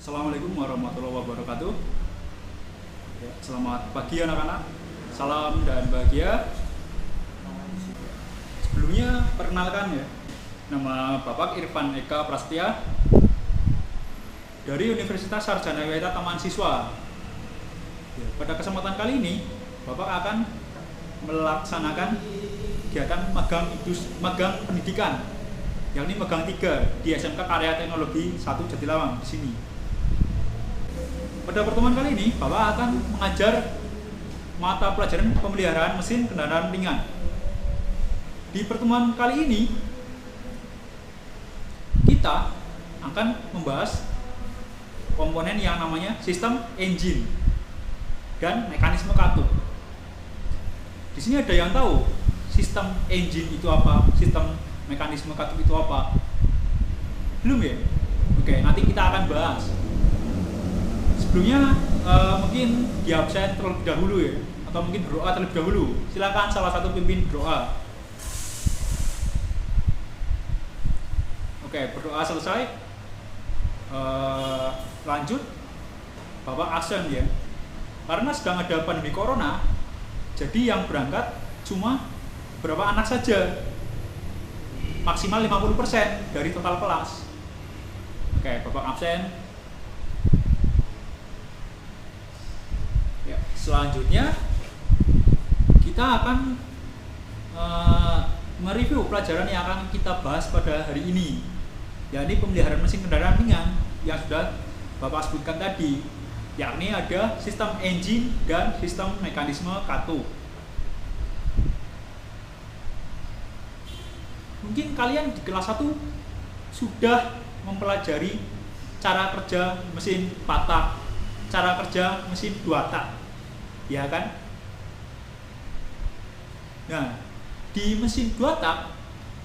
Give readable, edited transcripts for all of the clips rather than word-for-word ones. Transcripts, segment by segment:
Assalamualaikum warahmatullahi wabarakatuh. Ya, selamat pagi anak-anak. Salam dan bahagia. Sebelumnya perkenalkan ya, nama Bapak Irfan Eka Prasetya dari Universitas Sarjana Wiyata Taman Siswa. Ya, pada kesempatan kali ini Bapak akan melaksanakan kegiatan magang pendidikan, yakni magang 3 di SMK Karya Teknologi 1 Jatilawang di sini. Pada pertemuan kali ini, Bapak akan mengajar mata pelajaran pemeliharaan mesin kendaraan ringan. Di pertemuan kali ini, kita akan membahas komponen yang namanya sistem engine dan mekanisme katup. Di sini ada yang tahu sistem engine itu apa, sistem mekanisme katup itu apa? Belum ya? Oke, nanti kita akan bahas. Sebelumnya mungkin di absen terlebih dahulu ya, atau mungkin berdoa terlebih dahulu. Silakan salah satu pimpin berdoa. Oke, berdoa selesai. Lanjut, Bapak absen ya. Karena sedang ada pandemi corona, jadi yang berangkat cuma beberapa anak saja, maksimal 50% dari total kelas. Oke, Bapak absen. Ya, selanjutnya kita akan mereview pelajaran yang akan kita bahas pada hari ini, yakni pemeliharaan mesin kendaraan ringan yang sudah Bapak sebutkan tadi, yakni ada sistem engine dan sistem mekanisme katup. Mungkin kalian di kelas 1 sudah mempelajari cara kerja mesin 4 tak, cara kerja mesin 2 tak, ya kan? Nah, di mesin 2 tak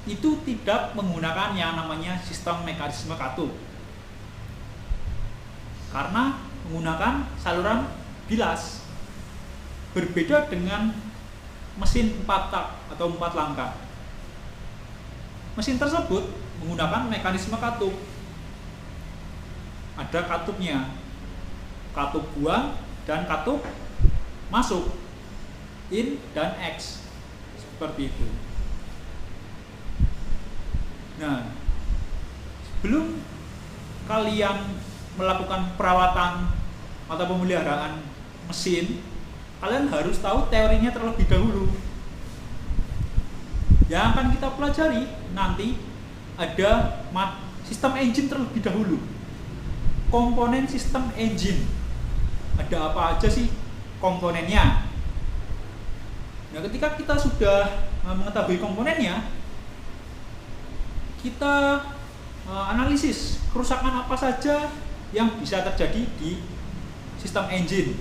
itu tidak menggunakan yang namanya sistem mekanisme katup, karena menggunakan saluran bilas. Berbeda dengan mesin 4 tak atau 4 langkah. Mesin tersebut menggunakan mekanisme katup. Ada katupnya, katup buang dan katup masuk, in dan X, seperti itu. Nah, sebelum kalian melakukan perawatan atau pemeliharaan mesin, kalian harus tahu teorinya terlebih dahulu. Yang akan kita pelajari nanti ada sistem engine terlebih dahulu. Komponen sistem engine, ada apa aja sih komponennya? Nah, ketika kita sudah mengetahui komponennya, kita analisis kerusakan apa saja yang bisa terjadi di sistem engine.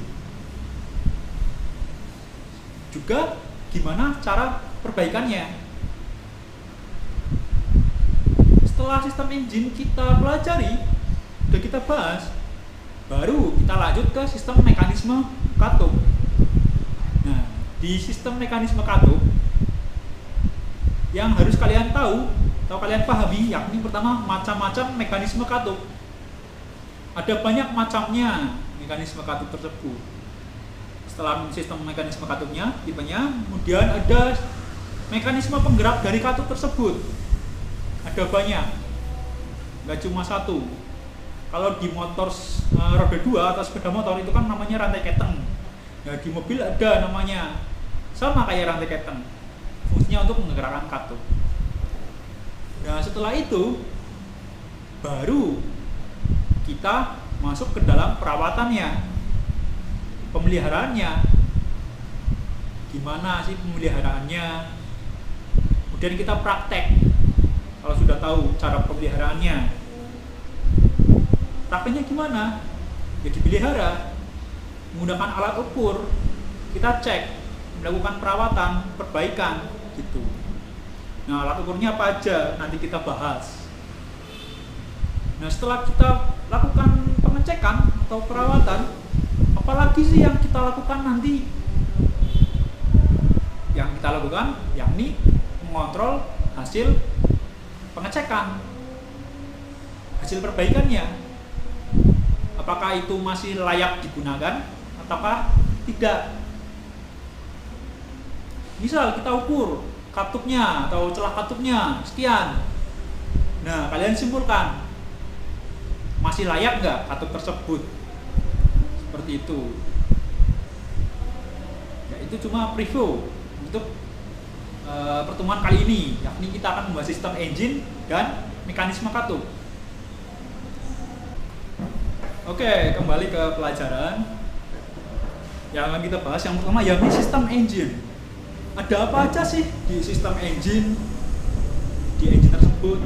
Juga gimana cara perbaikannya. Setelah sistem engine kita pelajari, sudah kita bahas, baru kita lanjut ke sistem mekanisme katup. Nah, di sistem mekanisme katup yang harus kalian tahu atau kalian pahami, yakni pertama macam-macam mekanisme katup. Ada banyak macamnya mekanisme katup tersebut. Setelah sistem mekanisme katupnya, tipenya, kemudian ada mekanisme penggerak dari katup tersebut. Ada banyak, nggak cuma satu. Kalau di motor roda 2 atau sepeda motor itu kan namanya rantai keteng. Nah, di mobil ada namanya, sama kayak rantai keteng, fungsinya untuk menggerakkan katup. Nah, setelah itu baru kita masuk ke dalam perawatannya, pemeliharaannya. Gimana sih pemeliharaannya? Kemudian kita praktek. Kalau sudah tahu cara pemeliharaannya, prakteknya gimana? Ya dipelihara menggunakan alat ukur, kita cek, melakukan perawatan, perbaikan gitu. Nah, alat ukurnya apa aja nanti kita bahas. Nah, setelah kita lakukan pengecekan atau perawatan, apalagi sih yang kita lakukan nanti? Yang kita lakukan yakni mengontrol hasil pengecekan, hasil perbaikannya. apakah itu masih layak digunakan ataukah tidak. Misal kita ukur katupnya atau celah katupnya sekian. Nah, kalian simpulkan masih layak nggak katup tersebut. Seperti itu. Ya, itu cuma preview untuk pertemuan kali ini, yakni kita akan membahas sistem engine dan mekanisme katup. Oke, kembali ke pelajaran. Yang akan kita bahas yang pertama yakni sistem engine. Ada apa aja sih di sistem engine, di engine tersebut?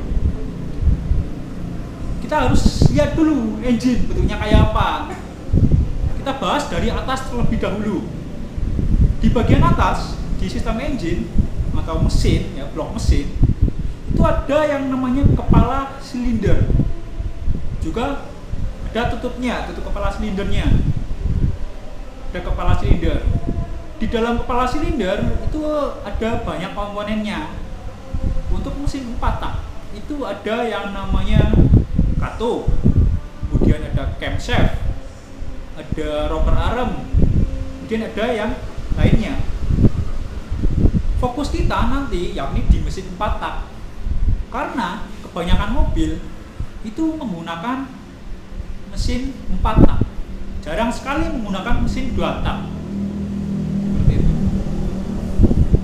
Kita harus lihat dulu engine bentuknya kayak apa. Kita bahas dari atas terlebih dahulu. Di bagian atas di sistem engine atau mesin, ya blok mesin, itu ada yang namanya kepala silinder. Juga ada tutupnya, tutup kepala silindernya. Ada kepala silinder. Di dalam kepala silinder itu ada banyak komponennya. Untuk mesin 4 tak itu ada yang namanya katup, kemudian ada camshaft, ada rocker arm, kemudian ada yang lainnya. Fokus kita nanti yakni di mesin 4 tak, karena kebanyakan mobil itu menggunakan mesin 4 tak, jarang sekali menggunakan mesin 2 tak. Seperti itu.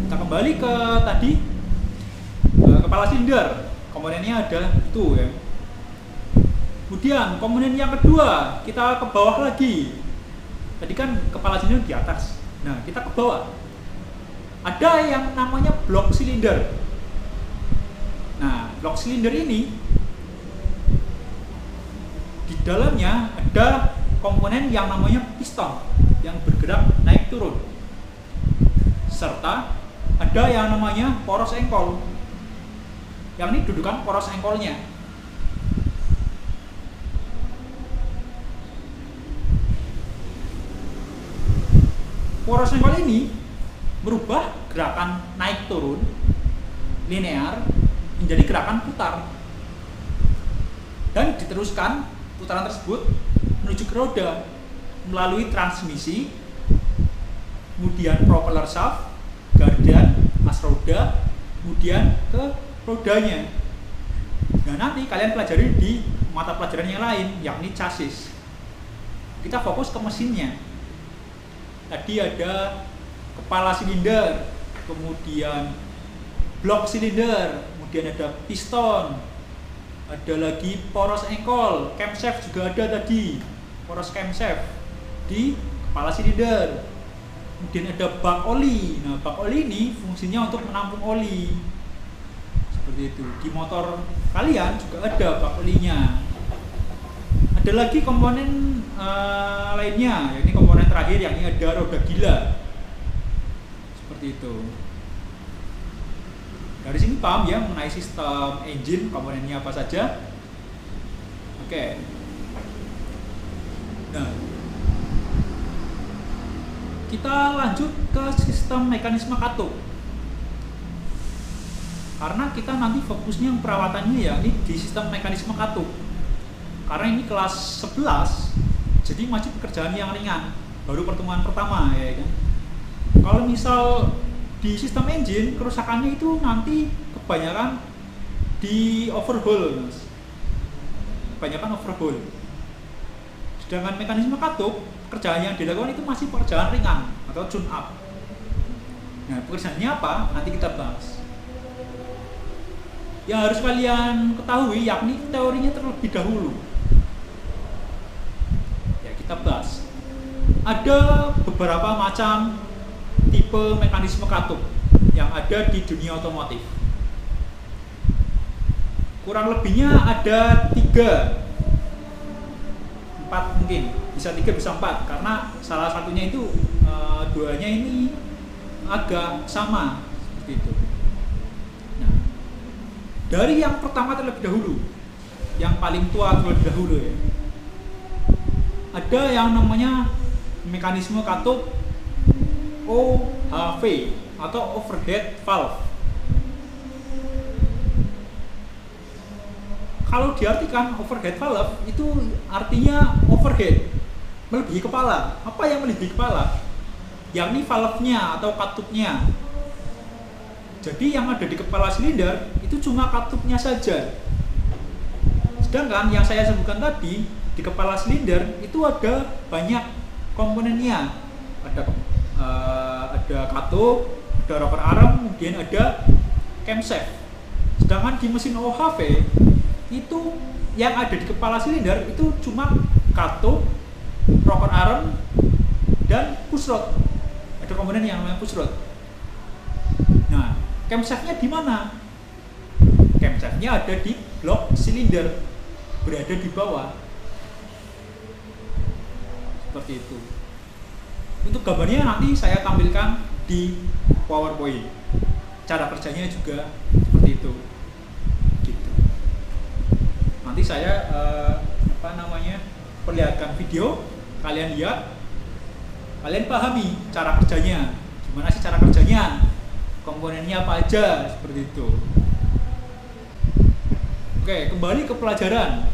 Kita kembali ke tadi, kepala silinder, komponennya ada itu ya. Kemudian komponen yang kedua, kita ke bawah lagi. Tadi kan kepala silinder di atas. Nah, kita ke bawah. Ada yang namanya blok silinder. Nah, blok silinder ini di dalamnya ada komponen yang namanya piston yang bergerak naik turun. Serta ada yang namanya poros engkol. Yang ini dudukan poros engkolnya. Poros engkol ini merubah gerakan naik turun linear menjadi gerakan putar dan diteruskan putaran tersebut menuju ke roda melalui transmisi, kemudian propeller shaft, gardan, as roda, kemudian ke rodanya. Nah, nanti kalian pelajari di mata pelajaran yang lain yakni chassis. Kita fokus ke mesinnya. Tadi ada kepala silinder, kemudian blok silinder, kemudian ada piston, ada lagi poros engkol, camshaft juga ada tadi, poros camshaft di kepala silinder. Kemudian ada bak oli. Nah, bak oli ini fungsinya untuk menampung oli. Seperti itu. Di motor kalian juga ada bak olinya. Ada lagi komponen lainnya, yakni komponen terakhir yakni ada roda gila. Seperti itu. Dari sini paham ya mengenai sistem engine, komponennya apa saja. Oke. Nah, kita lanjut ke sistem mekanisme katup. Karena kita nanti fokusnya perawatannya ya ini di sistem mekanisme katup. Karena ini kelas 11, jadi masih pekerjaan yang ringan, baru pertemuan pertama ya kan. Kalau misal di sistem engine kerusakannya itu nanti kebanyakan di overhaul, Mas. Kebanyakan overhaul. Sedangkan mekanisme katup, pekerjaan yang dilakukan itu masih pekerjaan ringan atau tune up. Nah, pekerjaannya apa? Nanti kita bahas. Yang harus kalian ketahui yakni teorinya terlebih dahulu. Ya, kita bahas. Ada beberapa macam tipe mekanisme katup yang ada di dunia otomotif. Kurang lebihnya ada 3, 4 mungkin, bisa 3 bisa 4 karena salah satunya itu duanya ini agak sama seperti itu. Nah, dari yang pertama terlebih dahulu, yang paling tua terlebih dahulu ya, ada yang namanya mekanisme katup OHV atau overhead valve. Kalau diartikan overhead valve itu artinya overhead, melebihi kepala. Apa yang melebihi kepala? Yakni valve-nya atau katupnya. Jadi yang ada di kepala silinder itu cuma katupnya saja. Sedangkan yang saya sebutkan tadi di kepala silinder itu ada banyak komponennya. Ada katup, ada rocker arm, kemudian ada camshaft. Sedangkan di mesin OHV itu yang ada di kepala silinder itu cuma katup, rocker arm, dan push rod. Ada komponen yang namanya push rod. Nah, camshaftnya di mana? Camshaftnya ada di blok silinder, berada di bawah. Seperti itu. Untuk gambarnya nanti saya tampilkan di PowerPoint. Cara kerjanya juga seperti itu. Gitu. Nanti saya perlihatkan video, kalian lihat, kalian pahami cara kerjanya. Gimana sih cara kerjanya? Komponennya apa aja, seperti itu. Oke, kembali ke pelajaran.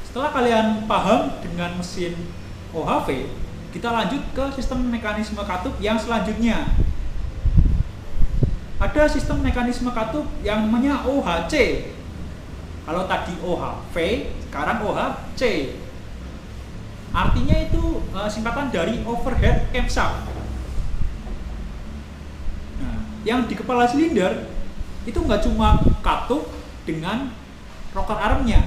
Setelah kalian paham dengan mesin OHV, kita lanjut ke sistem mekanisme katup yang selanjutnya. Ada sistem mekanisme katup yang namanya OHC. Kalau tadi OHV, sekarang OHC. Artinya itu singkatan dari overhead camshaft. Nah, yang di kepala silinder itu nggak cuma katup dengan rocker armnya,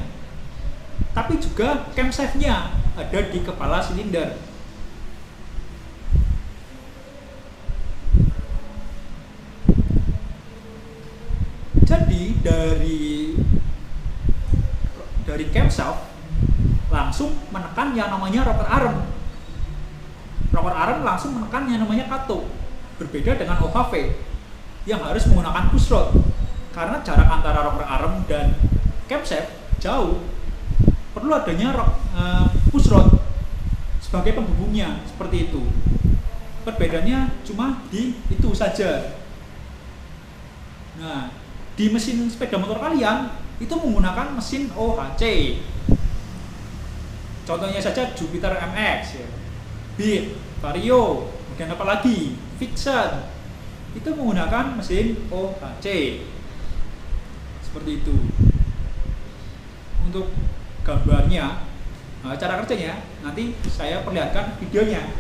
tapi juga camshaftnya ada di kepala silinder. Jadi dari camshaft langsung menekan yang namanya rocker arm. Rocker arm langsung menekan yang namanya katup. Berbeda dengan OHV yang harus menggunakan push rod. Karena jarak antara rocker arm dan camshaft jauh, perlu adanya push rod sebagai penghubungnya, seperti itu. Perbedaannya cuma di itu saja. Nah, di mesin sepeda motor kalian itu menggunakan mesin OHC. Contohnya saja Jupiter MX, ya. Beat, Vario, kemudian apa lagi? Vixen. Itu menggunakan mesin OHC. Seperti itu. Untuk gambarnya, cara kerjanya nanti saya perlihatkan videonya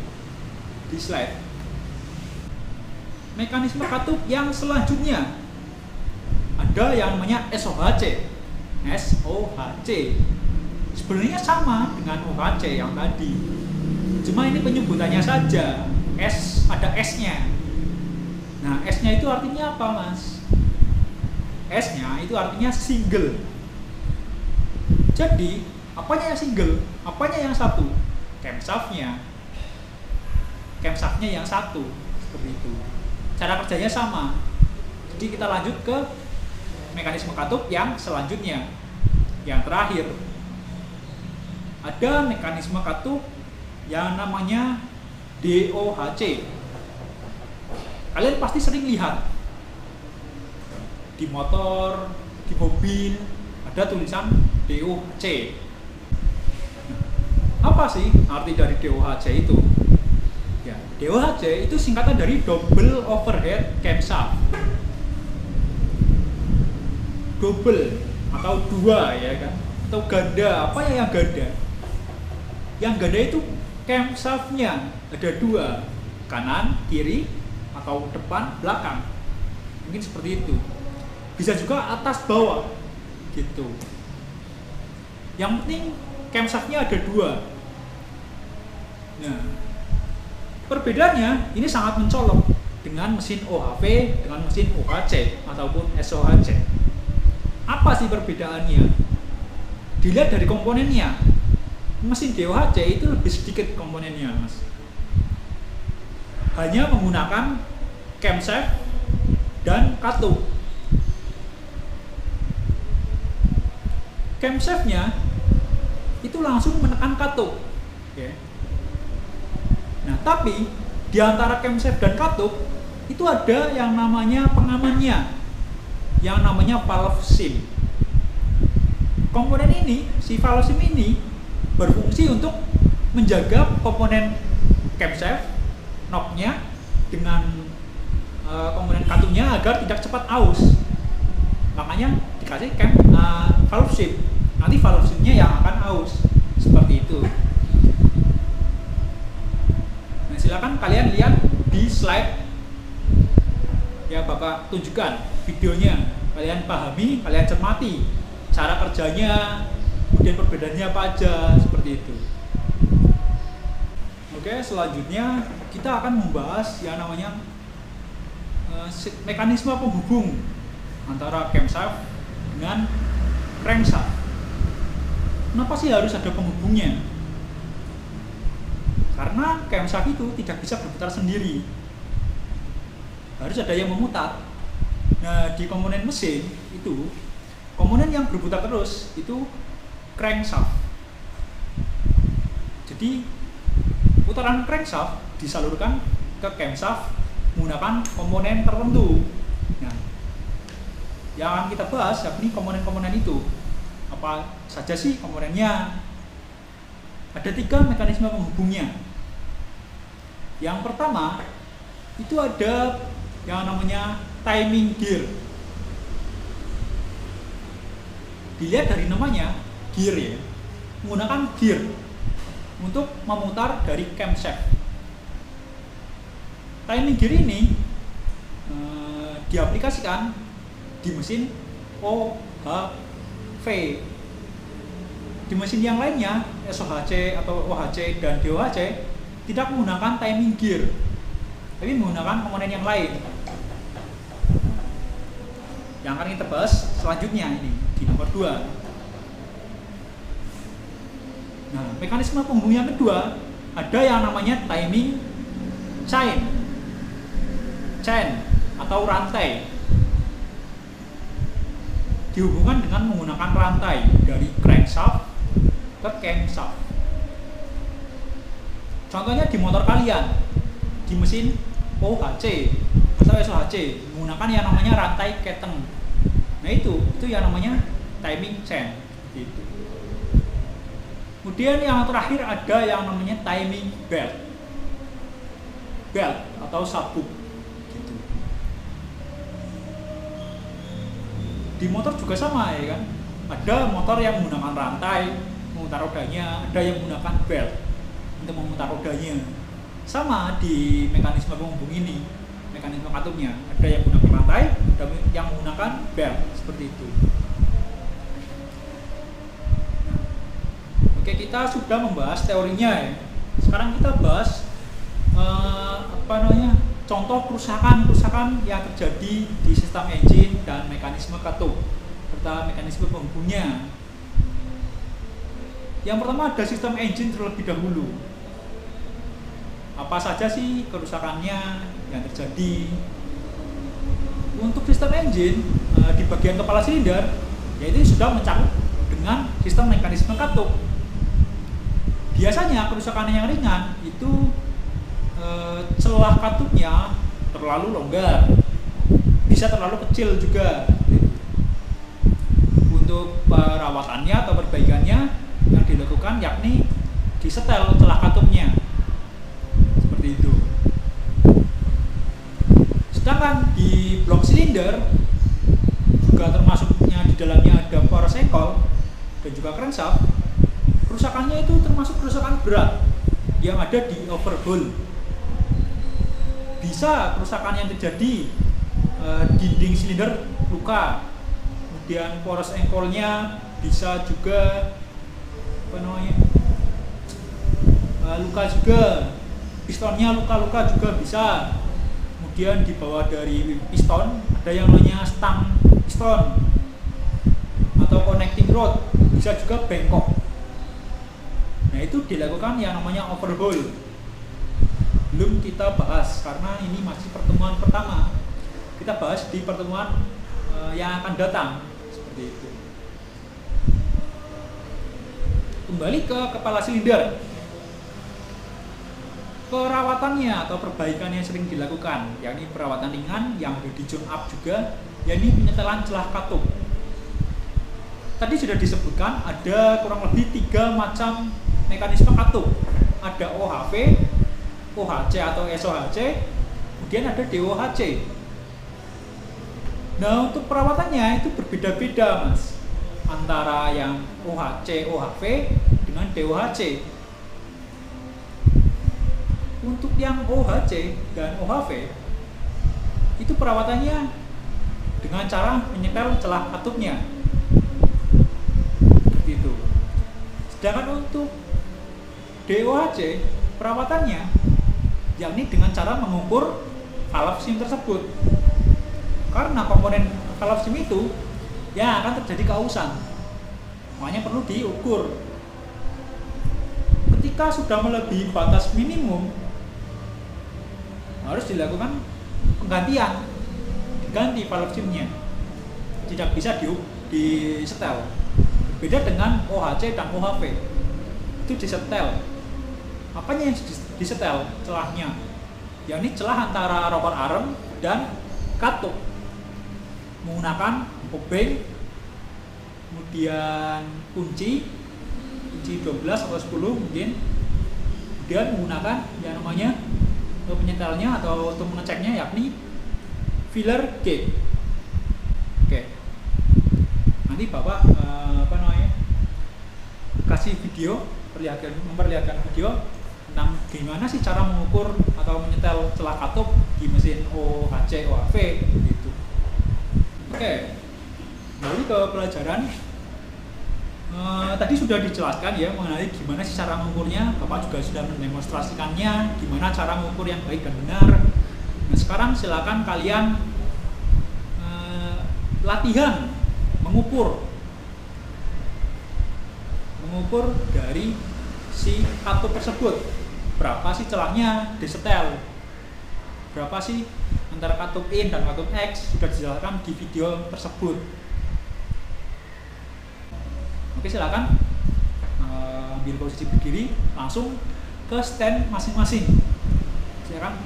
di slide. Mekanisme katup yang selanjutnya ada yang namanya SOHC. SOHC sebenarnya sama dengan OHC yang tadi, cuma ini penyebutannya saja. S, ada S-nya. Nah, S-nya itu artinya apa, Mas? S-nya itu artinya single. Jadi, apanya yang single? Apanya yang satu? Camshaftnya. Camshaftnya yang satu. Seperti itu. Cara kerjanya sama. Jadi kita lanjut ke mekanisme katup yang selanjutnya. Yang terakhir. Ada mekanisme katup yang namanya DOHC. Kalian pasti sering lihat di motor, di mobil ada tulisan DOHC. Apa sih arti dari DOHC itu? Ya, DOHC itu singkatan dari double overhead camshaft. Double atau dua, ya kan? Atau ganda. Apa yang ganda? Yang ganda itu camshaftnya ada dua, kanan, kiri, atau depan, belakang. Mungkin seperti itu. Bisa juga atas bawah, gitu. Yang penting camshaftnya ada dua. Nah, perbedaannya ini sangat mencolok dengan mesin OHV dengan mesin OHC ataupun SOHC. Apa sih perbedaannya? Dilihat dari komponennya. Mesin DOHC itu lebih sedikit komponennya, Mas. Hanya menggunakan camshaft dan katup. Camshaftnya itu langsung menekan katup, ya. Nah, tapi di antara camshaft dan katup itu ada yang namanya pengamannya, yang namanya valve seal. komponen ini, si valve sim ini berfungsi untuk menjaga komponen camshaft, knob-nya dengan komponen katupnya agar tidak cepat aus. Makanya dikasih valve sim. Nanti valve simnya yang akan aus. Seperti itu. Nah, silakan kalian lihat di slide ya Bapak tunjukkan videonya. Kalian pahami, kalian cermati cara kerjanya, kemudian perbedaannya apa aja, seperti itu. Oke, selanjutnya kita akan membahas yang namanya mekanisme penghubung antara camshaft dengan crankshaft. Kenapa sih harus ada penghubungnya? Karena camshaft itu tidak bisa berputar sendiri, harus ada yang memutar. Nah, di komponen mesin itu, komponen yang berputar terus itu crankshaft. Jadi putaran crankshaft disalurkan ke camshaft menggunakan komponen tertentu. Nah, yang akan kita bahas yakni komponen-komponen itu. Apa saja sih komponennya? Ada 3 mekanisme penghubungnya. Yang pertama itu ada yang namanya timing gear. Dilihat dari namanya, gear ya, menggunakan gear untuk memutar dari camshaft. Timing gear ini diaplikasikan di mesin OHV. Di mesin yang lainnya, SOHC atau OHC dan DOHC tidak menggunakan timing gear, tapi menggunakan komponen yang lain. Yang akan kita bahas selanjutnya ini di nomor 2. Nah, mekanisme penghubung yang kedua ada yang namanya timing chain atau rantai. Dihubungkan dengan menggunakan rantai dari crankshaft ke camshaft. Contohnya di motor kalian, di mesin OHC atau SOHC menggunakan yang namanya rantai keteng. Nah, itu yang namanya timing chain gitu. Kemudian yang terakhir ada yang namanya timing belt atau sabuk gitu. Di motor juga sama ya kan, ada motor yang menggunakan rantai memutar rodanya, ada yang menggunakan belt untuk memutar rodanya. Sama di mekanisme penghubung ini, mekanisme katupnya, ada yang menggunakan rantai, ada yang menggunakan belt, seperti itu. Oke, kita sudah membahas teorinya ya. Sekarang kita bahas contoh kerusakan yang terjadi di sistem engine dan mekanisme katup serta mekanisme penghubungnya. Yang pertama ada sistem engine terlebih dahulu. Apa saja sih kerusakannya yang terjadi? Untuk sistem engine di bagian kepala silinder, yaitu sudah mencakup dengan sistem mekanisme katup. Biasanya kerusakan yang ringan itu celah katupnya terlalu longgar, bisa terlalu kecil juga. Untuk perawatannya atau perbaikannya yang dilakukan yakni disetel celah katupnya, seperti itu. Sedangkan di blok silinder juga termasuknya di dalamnya ada poros engkol dan juga crankshaft. Kerusakannya itu termasuk kerusakan berat yang ada di overhaul. Bisa kerusakan yang terjadi dinding silinder luka, kemudian poros engkolnya bisa juga luka juga, pistonnya luka-luka juga bisa. Kemudian di bawah dari piston ada yang namanya stang piston atau connecting rod, bisa juga bengkok. Nah, itu dilakukan yang namanya overhaul. Belum kita bahas karena ini masih pertemuan pertama. Kita bahas di pertemuan yang akan datang, seperti itu. Kembali ke kepala silinder. Perawatannya atau perbaikan yang sering dilakukan, yakni perawatan ringan yang ada di tune up juga, yakni penyetelan celah katup. tadi sudah disebutkan ada kurang lebih 3 macam mekanisme katup. Ada OHV, OHC atau SOHC, kemudian ada DOHC. Nah, untuk perawatannya itu berbeda-beda, Mas, antara yang OHC, OHV dengan DOHC. Untuk yang OHC dan OHV itu perawatannya dengan cara menyetel celah katupnya, gitu. Sedangkan untuk DOHC perawatannya yakni dengan cara mengukur valve SIM tersebut, karena komponen valve SIM itu ya akan terjadi keausan, makanya perlu diukur. Ketika sudah melebihi batas minimum, harus dilakukan penggantian, diganti valve SIM-nya, tidak bisa disetel. Berbeda dengan OHC dan OHV, itu disetel. Apanya yang disetel? Celahnya, yakni celah antara rocker arm dan katup menggunakan obeng, kemudian kunci 12 atau 10 mungkin, kemudian menggunakan yang namanya penyetelnya atau untuk mengeceknya yakni filler gate. Oke, nanti Bapak kasih video, memperlihatkan video tentang gimana sih cara mengukur atau menyetel celah katup di mesin OHC, OHV gitu. Oke, kembali ke pelajaran. Tadi sudah dijelaskan ya mengenai gimana sih cara mengukurnya. Bapak juga sudah mendemonstrasikannya gimana cara mengukur yang baik dan benar. Nah, sekarang silakan kalian latihan mengukur dari si katup tersebut. Berapa sih celahnya disetel? Berapa sih antara katup in dan katup X? Sudah dijelaskan di video tersebut. Oke, silakan ambil posisi berdiri, langsung ke stand masing-masing. Silakan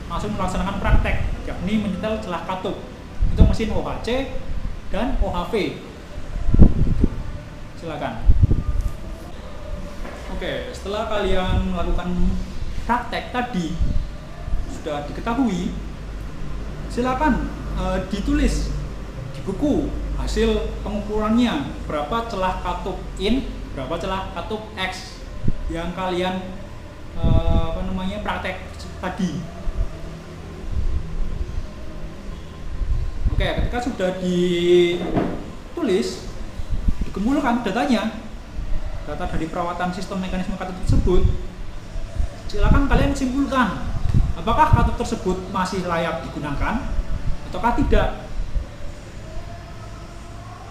langsung melaksanakan praktek, yakni menyetel celah katup untuk mesin OHC dan OHV. Silakan. Oke, setelah kalian melakukan praktek tadi sudah diketahui, silakan ditulis di buku hasil pengukurannya, berapa celah katup in, berapa celah katup X yang kalian praktek tadi. Oke, ketika sudah ditulis, dikumpulkan datanya, data dari perawatan sistem mekanisme katup tersebut, silakan kalian simpulkan apakah katup tersebut masih layak digunakan ataukah tidak.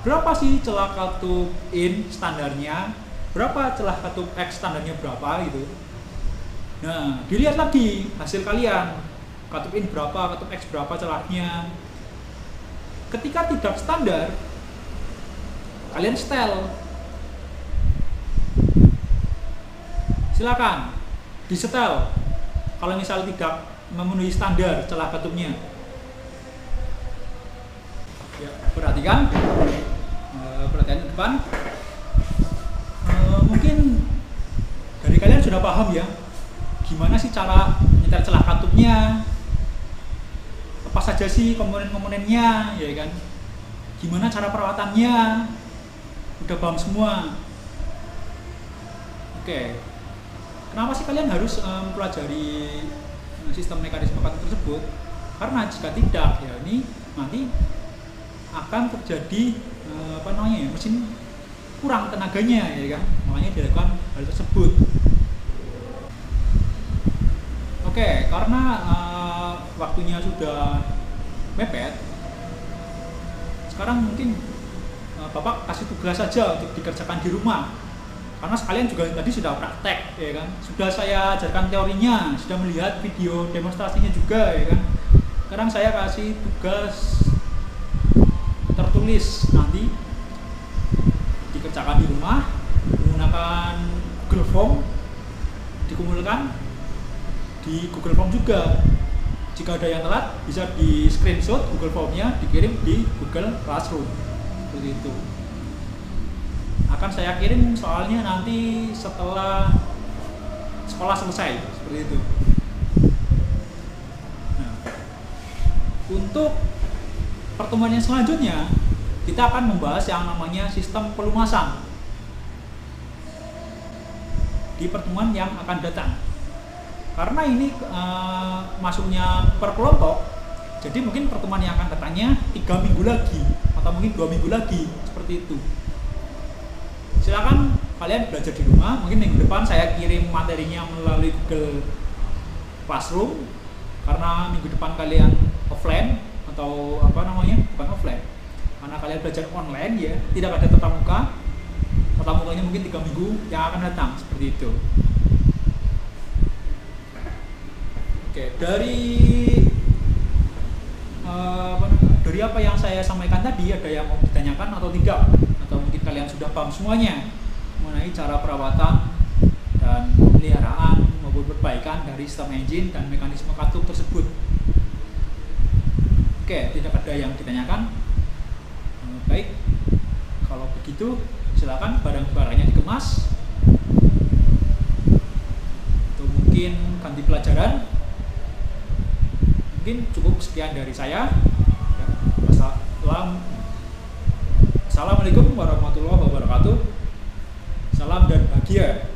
Berapa sih celah katup in standarnya, berapa celah katup X standarnya berapa gitu. Nah, dilihat lagi hasil kalian, katup in berapa, katup X berapa celahnya. Ketika tidak standar, kalian setel. Silakan disetel kalau misal tidak memenuhi standar celah katupnya. Ya, perhatikan ke depan. Mungkin dari kalian sudah paham ya gimana sih cara menyetel celah katupnya, apa saja sih komponen-komponennya, ya kan, gimana cara perawatannya, udah paham semua. Oke, kenapa sih kalian harus mempelajari sistem mekanisme katup tersebut? Karena jika tidak, ya ini nanti akan terjadi mesin kurang tenaganya, ya kan, makanya dilakukan hal tersebut. Oke, karena waktunya sudah mepet, sekarang mungkin Bapak kasih tugas saja untuk dikerjakan di rumah, karena sekalian juga tadi sudah praktek, ya kan, sudah saya ajarkan teorinya, sudah melihat video demonstrasinya juga, ya kan. Sekarang saya kasih tugas tertulis, nanti dikerjakan di rumah menggunakan Google Form, dikumpulkan di Google Form juga. Jika ada yang telat, bisa di screenshot Google Formnya, dikirim di Google Classroom, seperti itu. akan saya kirim soalnya nanti setelah sekolah selesai, seperti itu. Nah, untuk pertemuan yang selanjutnya kita akan membahas yang namanya sistem pelunasan di pertemuan yang akan datang. Karena ini masuknya per kelompok, jadi mungkin pertemuan yang akan datangnya 3 minggu lagi atau mungkin 2 minggu lagi, seperti itu. Silakan kalian belajar di rumah. Mungkin minggu depan saya kirim materinya melalui Google Classroom, karena minggu depan kalian offline atau bukan offline, karena kalian belajar online ya, tidak ada tatap muka. Tatap mukanya mungkin 3 minggu yang akan datang, seperti itu. Oke, dari apa yang saya sampaikan tadi, ada yang mau ditanyakan atau tidak? Atau mungkin kalian sudah paham semuanya mengenai cara perawatan dan pemeliharaan maupun perbaikan dari sistem engine dan mekanisme katup tersebut? Oke, tidak ada yang ditanyakan. Baik, kalau begitu silakan barang-barangnya dikemas atau mungkin ganti pelajaran. Mungkin cukup sekian dari saya. Assalamualaikum warahmatullahi wabarakatuh. Salam dan bahagia.